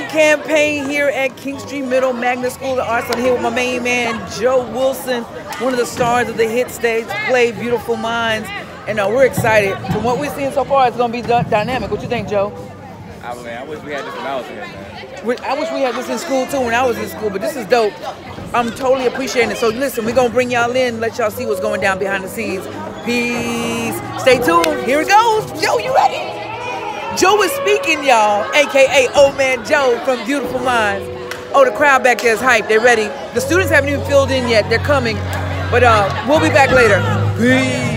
Art campaign here at King Street Middle Magnet School of Arts. I'm here with my main man, Joe Wilson, one of the stars of the hit stage play Beautiful Minds. And we're excited. From what we've seen so far, it's going to be dynamic. What you think, Joe? I wish we had this when I was here, man. I wish we had this in school, too, when I was in school. But this is dope. I'm totally appreciating it. So, listen, we're going to bring y'all in, let y'all see what's going down behind the scenes. Peace. Stay tuned. Here it goes. Joe, you ready? Joe is speaking, y'all, a.k.a. Old Man Joe from Beautiful Minds. Oh, the crowd back there is hyped. They're ready. The students haven't even filled in yet. They're coming. But we'll be back later. Peace.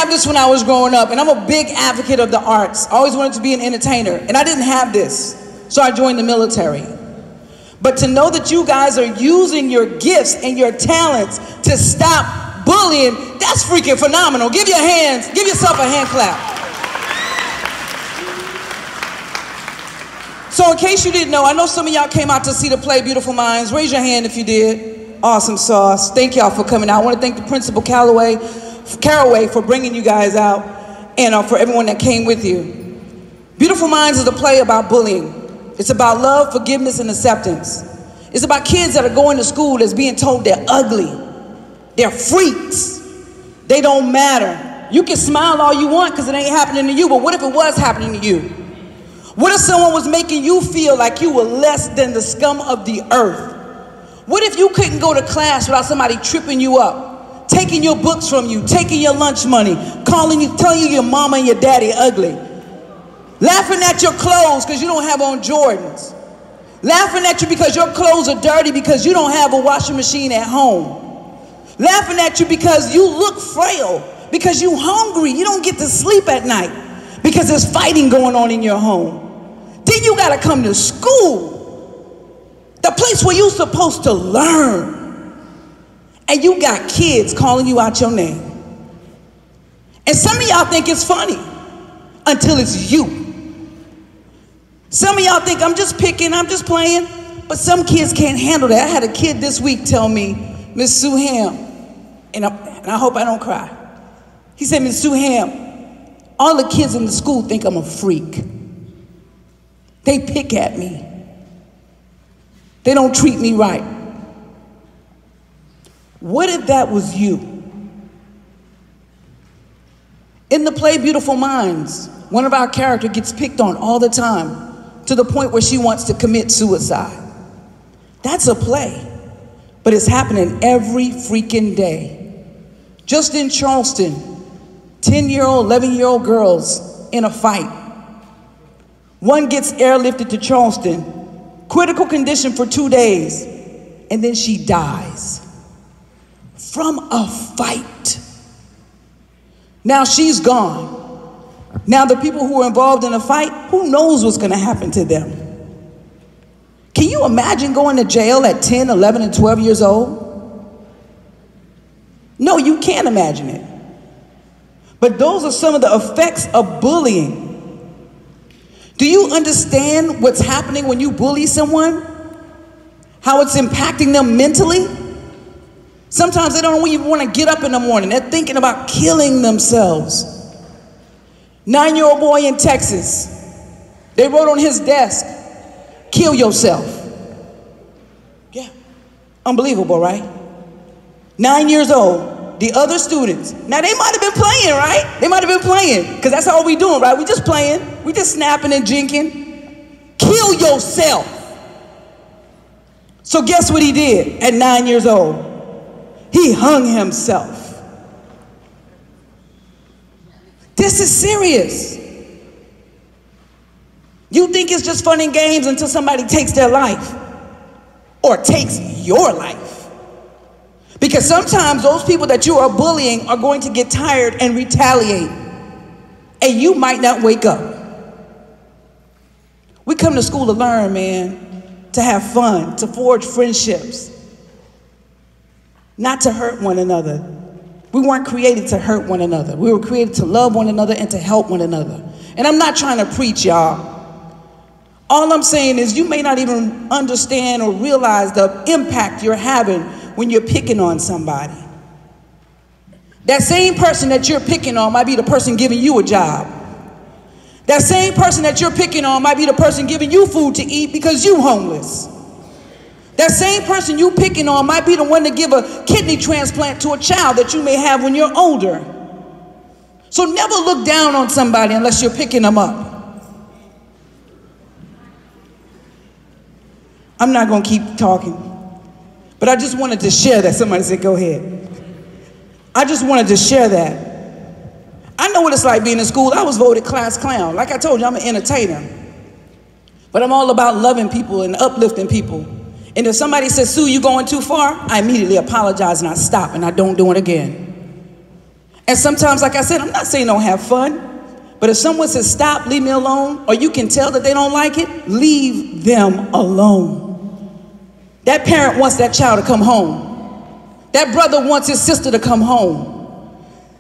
This when I was growing up, and I'm a big advocate of the arts. I always wanted to be an entertainer, and I didn't have this, so I joined the military. But to know that you guys are using your gifts and your talents to stop bullying, that's freaking phenomenal. Give your hands, give yourself a hand clap. So in case you didn't know, I know some of y'all came out to see the play Beautiful Minds. Raise your hand if you did. Awesome sauce. Thank y'all for coming out. I want to thank the Principal Caraway for bringing you guys out, and for everyone that came with you. Beautiful Minds is a play about bullying. It's about love, forgiveness, and acceptance. It's about kids that are going to school that's being told they're ugly, they're freaks, they don't matter. You can smile all you want because it ain't happening to you, but what if it was happening to you? What if someone was making you feel like you were less than the scum of the earth? What if you couldn't go to class without somebody tripping you up, taking your books from you, taking your lunch money, calling you, telling you your mama and your daddy ugly, laughing at your clothes because you don't have on Jordans, laughing at you because your clothes are dirty because you don't have a washing machine at home, laughing at you because you look frail, because you hungry, you don't get to sleep at night because there's fighting going on in your home. Then you got to come to school, the place where you're supposed to learn. And you got kids calling you out your name. And some of y'all think it's funny until it's you. Some of y'all think I'm just picking, I'm just playing. But some kids can't handle that. I had a kid this week tell me, Miss Sueham, and I hope I don't cry. He said, Miss Sueham, all the kids in the school think I'm a freak. They pick at me. They don't treat me right. What if that was you? In the play Beautiful Minds, one of our characters gets picked on all the time to the point where she wants to commit suicide. That's a play, but it's happening every freaking day. Just in Charleston, 10-year-old, 11-year-old girls in a fight. One gets airlifted to Charleston, critical condition for 2 days, and then she dies. From a fight. Now she's gone. Now the people who are involved in a fight, who knows what's going to happen to them? Can you imagine going to jail at 10, 11, and 12 years old? No, you can't imagine it. But those are some of the effects of bullying. Do you understand what's happening when you bully someone? How it's impacting them mentally? Sometimes they don't even want to get up in the morning. They're thinking about killing themselves. 9-year-old boy in Texas, they wrote on his desk, kill yourself. Yeah, unbelievable, right? 9 years old, the other students, now they might have been playing, right? They might have been playing, because that's all we doing, right? We just playing, we just snapping and jinking. Kill yourself. So guess what he did at 9 years old? He hung himself. This is serious. You think it's just fun and games until somebody takes their life or takes your life. Because sometimes those people that you are bullying are going to get tired and retaliate, and you might not wake up. We come to school to learn, man, to have fun, to forge friendships, not to hurt one another. We weren't created to hurt one another. We were created to love one another and to help one another. And I'm not trying to preach, y'all. All I'm saying is you may not even understand or realize the impact you're having when you're picking on somebody. That same person that you're picking on might be the person giving you a job. That same person that you're picking on might be the person giving you food to eat because you're homeless. That same person you picking on might be the one to give a kidney transplant to a child that you may have when you're older. So never look down on somebody unless you're picking them up. I'm not going to keep talking, but I just wanted to share that. Somebody said, go ahead. I just wanted to share that. I know what it's like being in school. I was voted class clown. Like I told you, I'm an entertainer. But I'm all about loving people and uplifting people. And if somebody says, Sue, you going too far, I immediately apologize and I stop and I don't do it again. And sometimes, like I said, I'm not saying don't have fun. But if someone says, stop, leave me alone, or you can tell that they don't like it, leave them alone. That parent wants that child to come home. That brother wants his sister to come home.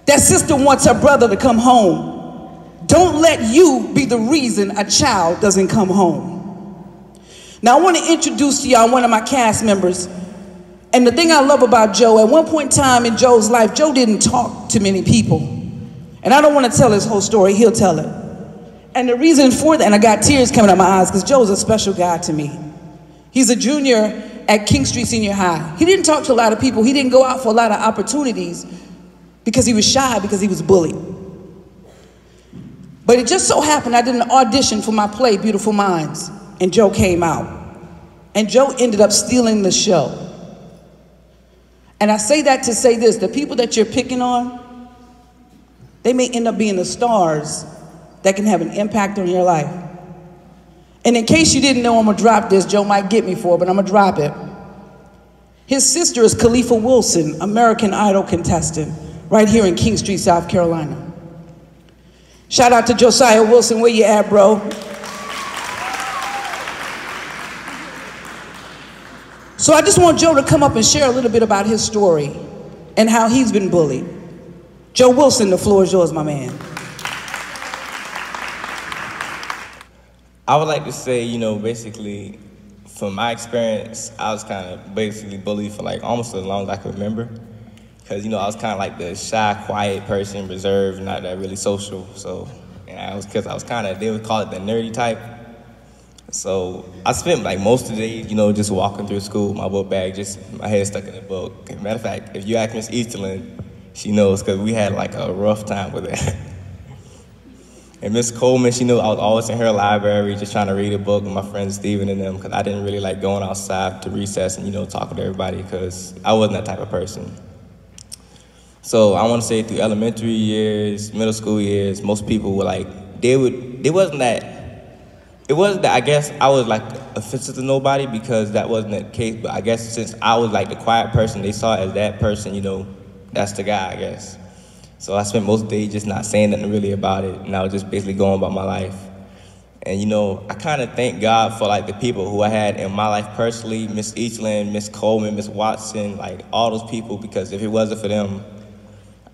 That sister wants her brother to come home. Don't let you be the reason a child doesn't come home. Now, I want to introduce to y'all one of my cast members. And the thing I love about Joe, at one point in time in Joe's life, Joe didn't talk to many people. And I don't want to tell his whole story. He'll tell it. And the reason for that, and I got tears coming out of my eyes, because Joe's a special guy to me. He's a junior at King Street Senior High. He didn't talk to a lot of people. He didn't go out for a lot of opportunities because he was shy, because he was bullied. But it just so happened I did an audition for my play, Beautiful Minds, and Joe came out. And Joe ended up stealing the show. And I say that to say this, the people that you're picking on, they may end up being the stars that can have an impact on your life. And in case you didn't know, I'm gonna drop this. Joe might get me for it, but I'm gonna drop it. His sister is Khalifa Wilson, American Idol contestant, right here in King Street, South Carolina. Shout out to Josiah Wilson, where you at, bro? So I just want Joe to come up and share a little bit about his story and how he's been bullied. Joe Wilson, the floor is yours, my man. I would like to say, you know, basically, from my experience, I was kind of basically bullied for like almost as long as I could remember. Because, you know, I was kind of like the shy, quiet person, reserved, not that really social. So, and I was, because I was kind of, they would call it the nerdy type. So I spent like most of the day, you know, just walking through school with my book bag, just my head stuck in a book. As a matter of fact, if you ask Miss Easterlin, she knows, because we had like a rough time with that. And Miss Coleman, she knew I was always in her library just trying to read a book with my friends Steven and them, because I didn't really like going outside to recess and, you know, talking to everybody, because I wasn't that type of person. So I want to say through elementary years, middle school years, most people were like, it wasn't that I guess I was like offensive to nobody, because that wasn't the case, but I guess since I was like the quiet person, they saw it as that person, you know, that's the guy, I guess. So I spent most of the day just not saying nothing really about it, and I was just basically going about my life. And, you know, I kind of thank God for, like, the people who I had in my life personally, Miss Eastland, Miss Coleman, Miss Watson, like, all those people, because if it wasn't for them,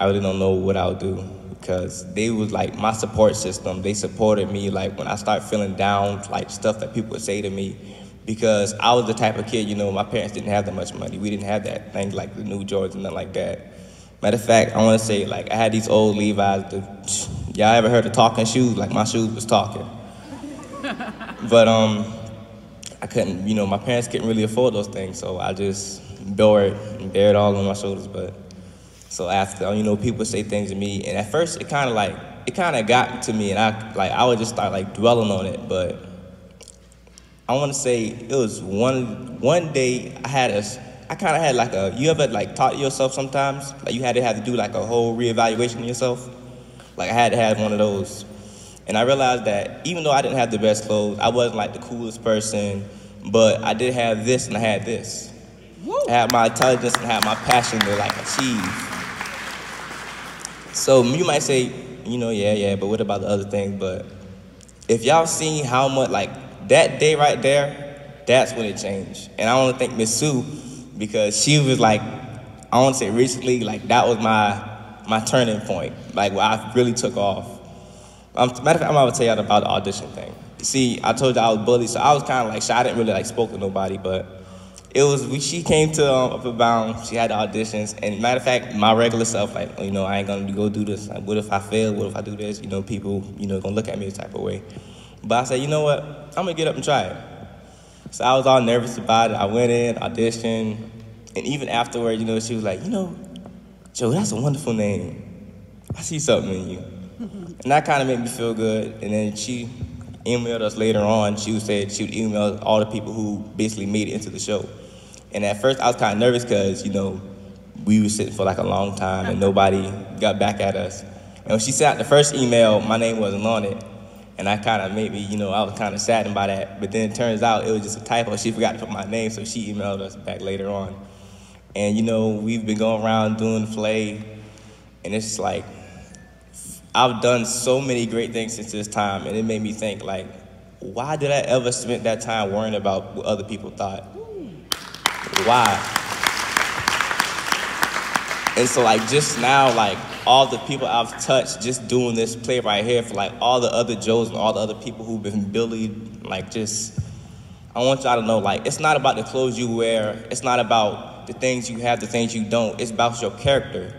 I really don't know what I would do, because they was, like, my support system. They supported me, like, when I started feeling down, like, stuff that people would say to me, because I was the type of kid, you know, my parents didn't have that much money. We didn't have that thing like the new Jordans and nothing like that. Matter of fact, I want to say, like, I had these old Levi's. Y'all ever heard of talking shoes? Like, my shoes was talking. But I couldn't, you know, my parents couldn't really afford those things, so I just bore it all on my shoulders. But so after, you know, people say things to me, and at first it kind of got to me, and I would just start like dwelling on it. But I want to say it was one day I kind of had like you ever like taught yourself sometimes? Like you had to do like a whole reevaluation of yourself? Like I had to have one of those. And I realized that even though I didn't have the best clothes, I wasn't like the coolest person, but I did have this and I had this. Woo. I had my intelligence and I had my passion to like achieve. So you might say, you know, yeah, but what about the other things? But if y'all seen how much, like that day right there, that's when it changed. And I want to thank Miss Sue, because she was like, I want to say recently, like that was my turning point, like where I really took off. Matter of fact, I'm about to tell y'all about the audition thing. see, I told you I was bullied, so I was kind of like shy. I didn't really like spoke to nobody, but it was, she came to Upper Bound, she had the auditions, and matter of fact, my regular self, like, you know, I ain't gonna go do this. Like, what if I fail? What if I do this? You know, people, you know, gonna look at me a type of way. But I said, you know what? I'm gonna get up and try it. So I was all nervous about it. I went in, auditioned, and even afterward, you know, she was like, you know, Joe, that's a wonderful name. I see something in you. And that kind of made me feel good. And then she emailed us later on. She said she would email all the people who basically made it into the show. And at first, I was kind of nervous because, you know, we were sitting for like a long time and nobody got back at us. And when she sent out the first email, my name wasn't on it. And I kind of maybe, you know, I was kind of saddened by that. But then it turns out it was just a typo. She forgot to put my name, so she emailed us back later on. And, you know, we've been going around doing the play. And it's just like, I've done so many great things since this time, and it made me think, like, why did I ever spend that time worrying about what other people thought? Why? And so, like, just now, like, all the people I've touched just doing this play right here for, like, all the other Joes and all the other people who've been bullied, like, just, I want y'all to know, like, it's not about the clothes you wear. It's not about the things you have, the things you don't. It's about your character,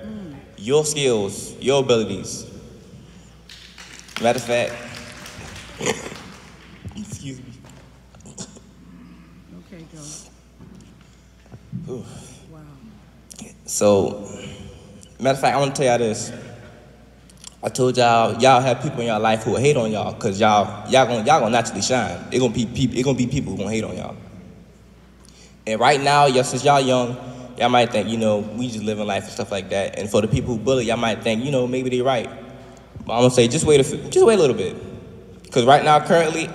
your skills, your abilities. Matter of fact, excuse me. Okay, go. Wow. So, matter of fact, I want to tell y'all this. I told y'all have people in y'all life who will hate on y'all, cause y'all gonna naturally shine. It gonna be people who gonna hate on y'all. And right now, since y'all young, y'all might think, you know, we just living life and stuff like that. And for the people who bully, y'all might think, you know, maybe they right. But I'm gonna say, just wait a little bit. Because right now, currently,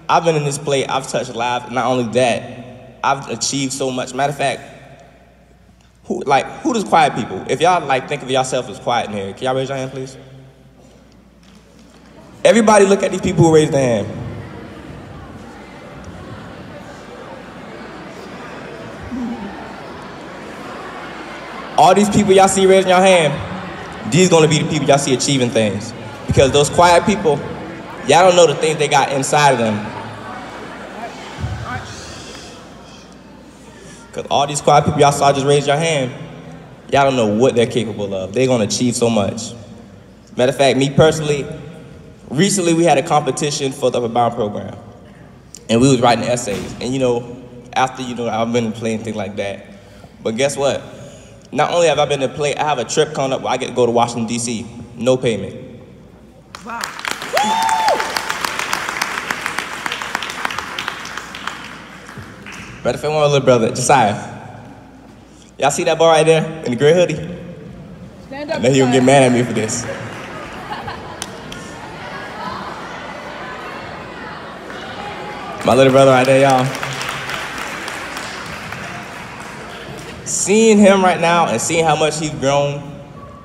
I've been in this play, I've touched lives. Not only that, I've achieved so much. Matter of fact, who does quiet people? If y'all like think of yourself as quiet in here, can y'all raise your hand, please? Everybody look at these people who raise their hand. All these people y'all see raising your hand, these gonna be the people y'all see achieving things. Because those quiet people, y'all don't know the things they got inside of them. Because all these quiet people y'all saw just raise your hand, y'all don't know what they're capable of. They're gonna achieve so much. Matter of fact, me personally, recently we had a competition for the Upper Bound program. And we was writing essays. And you know, after, you know, I've been in play and things like that. But guess what? Not only have I been to play, I have a trip coming up where I get to go to Washington, D.C. No payment. Wow. Matter of fact, my little brother, Josiah. Y'all see that boy right there in the gray hoodie? Stand up. I know he gonna get mad at me for this. My little brother right there, y'all. Seeing him right now and seeing how much he's grown,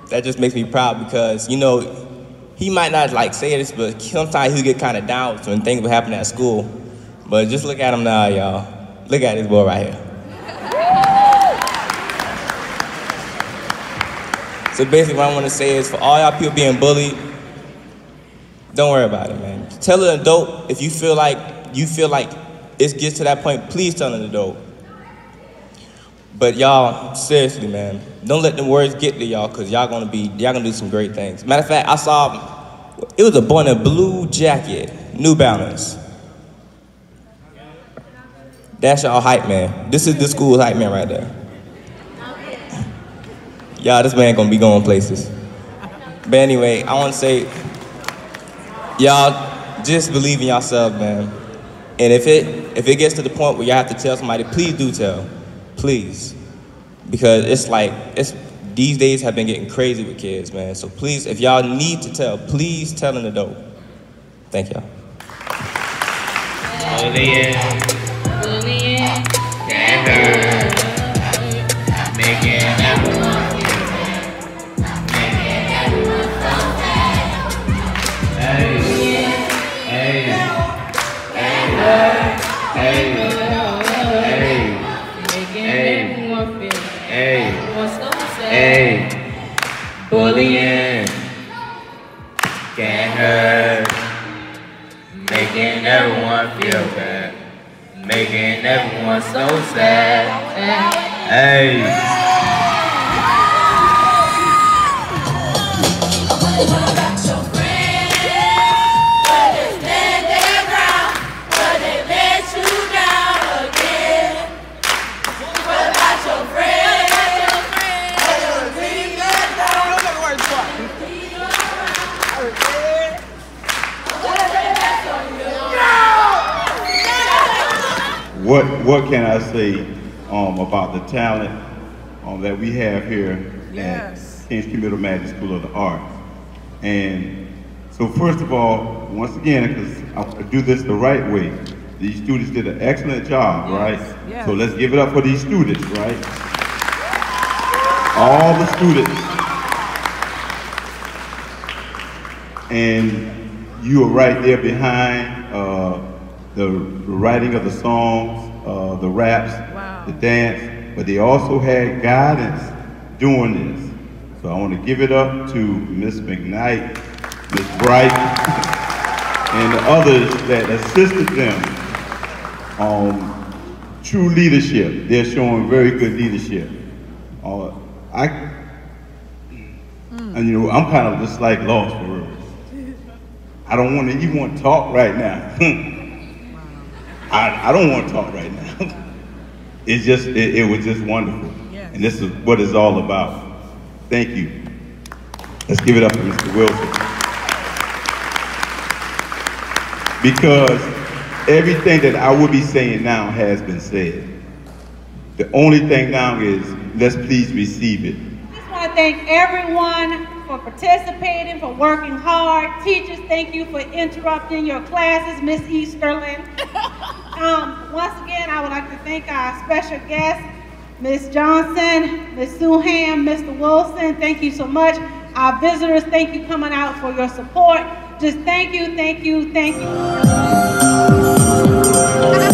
that just makes me proud because, you know, he might not like say this, but sometimes he'll get kind of down when things will happen at school. But just look at him now, y'all. Look at this boy right here. So basically what I want to say is for all y'all people being bullied, don't worry about it, man. Tell an adult if you feel like it gets to that point, please tell an adult. But y'all, seriously, man, don't let the words get to y'all because y'all gonna do some great things. Matter of fact, I saw, it was a boy in a blue jacket, New Balance. That's y'all hype man. This is the school's hype man right there. Y'all, this man gonna be going places. But anyway, I wanna say, y'all, just believe in yourself, man. And if it gets to the point where you have to tell somebody, please do tell. Please. Because these days have been getting crazy with kids, man. So please, if y'all need to tell, please tell an adult. Thank y'all. Bullying can hurt. Making everyone feel bad. Making everyone feel bad. Hey, hey, hey, hey. Hey, bullying can hurt, making everyone feel bad, making everyone so sad. Hey. What can I say about the talent that we have here at King's Community Magic School of the Arts? And so first of all, once again, because I do this the right way, these students did an excellent job, right? Yes. So let's give it up for these students, right? All the students. And you are right there behind the writing of the songs, the raps, the dance, but they also had guidance doing this. So I want to give it up to Miss McKnight, Miss Bright, and the others that assisted them on true leadership. They're showing very good leadership. And you know, I'm kind of just like lost for words. I don't want to even want to talk right now. I don't want to talk right now. It's just, it was just wonderful. Yes. And this is what it's all about. Thank you. Let's give it up to Mr. Wilson. Because everything that I will be saying now has been said. The only thing now is, let's please receive it. I just want to thank everyone for participating, for working hard. Teachers, thank you for interrupting your classes, Miss Easterlin. Once again, I would like to thank our special guests, Miss Johnson, Miss Sueham, Mr. Wilson, thank you so much. Our visitors, thank you coming out for your support. Just thank you, thank you, thank you.